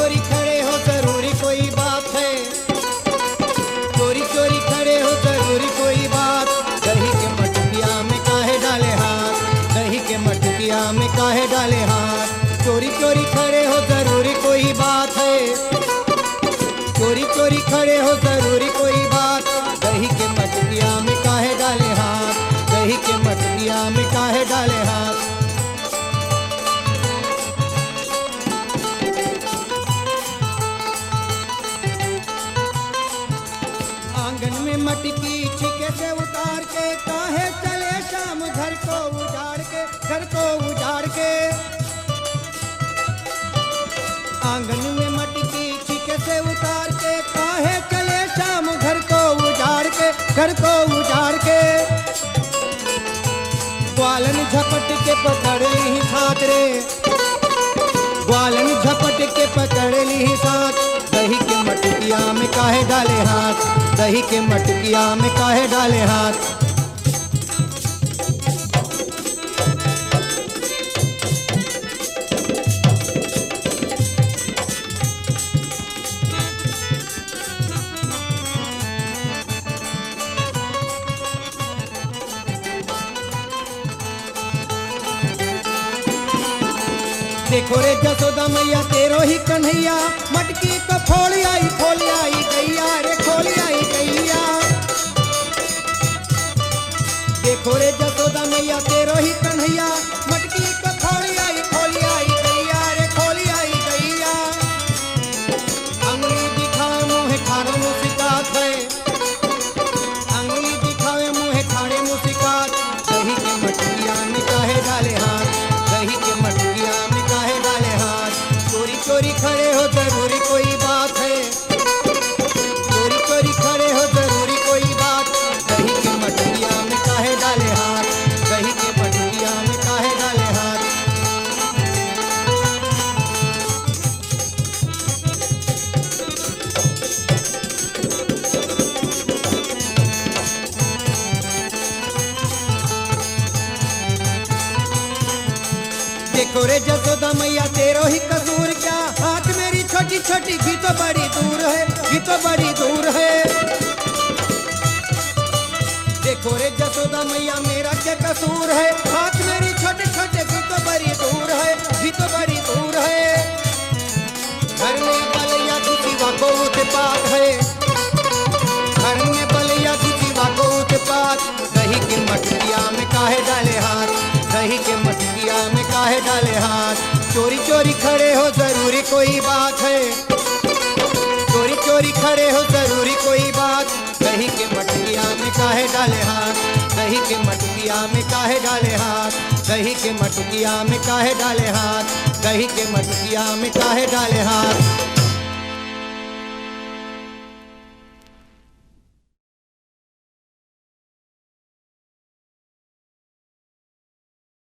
चोरी खड़े हो जरूरी कोई बात है, चोरी चोरी खड़े हो जरूरी कोई बात। दही के मटकिया में काहे डाले हाथ, दही के मटकिया में काहे डाले हाथ। चोरी चोरी खड़े हो जरूरी कोई बात है, चोरी चोरी खड़े हो जरूरी कोई बात। दही के मटकिया में काहे डाले हाथ, दही के मटकिया में काहे डाले हाथ। आंगन में मटकी छिके से उतार के काहे चले शाम घर को उजाड़ के, घर को उजाड़ के। आंगन में मटकी छिके से उतार के काहे चले शाम घर को उजाड़ के, घर को उजाड़ के। ग्वालन झपट के पकड़ ली साथ रे, ग्वालन झपट के पकड़ ली साथ। दही के मटकिया में काहे डाले हाथ, दही के मटकिया में काहे डाले हाथ। देखो रे जसोदा मैया तेरो ही कन्हैया, मटकी को खोली आई गैया रे, खोली आई गैया। देखो रे जसोदा मैया तेरो ही कन्हैया, मटकी को खोली आई गैया रे, खोली आई गैया। अंगुली दिखावे मुँह खाने मुस्कात है, अंगुली दिखावे मुँह खाने मुस्कात। दही के मटकिया में काहे डाले हाथ, दही के मटकिया में काहे डाले हाथ। चोरी चोरी खड़े हो जरूरी कोई बात है, चोरी चोरी खड़े हो जरूरी कोई बात। दही के मटकिया में काहे डाले हाथ, दही के मटकिया में काहे डाले हाथ। देखो रे जसोदा मैया तेरो ही कसूर क्या, हाथ मेरी छोटी छोटी भी तो बड़ी दूर है, भी तो बड़ी दूर है। देखो रे जसोदा मैया मेरा क्या कसूर है, हाथ मेरी छोटे छोटे भी तो बड़ी दूर है, भी तो बड़ी दूर है। घर में बलैया किसी वाको उत्पात है, घर में बलैया किसी वाको उत्पात। दही के मटकिया में काहे डाले हाथ, दही के मटकिया में काहे डाले हाथ। चोरी चोरी खड़े हो जरूरी कोई बात है, चोरी चोरी खड़े हो जरूरी कोई बात। दही के मटकिया में काहे डाले हाथ, दही के मटकिया में काहे डाले हाथ, दही के मटकिया में काहे डाले हाथ, दही के मटकिया में काहे डाले हाथ।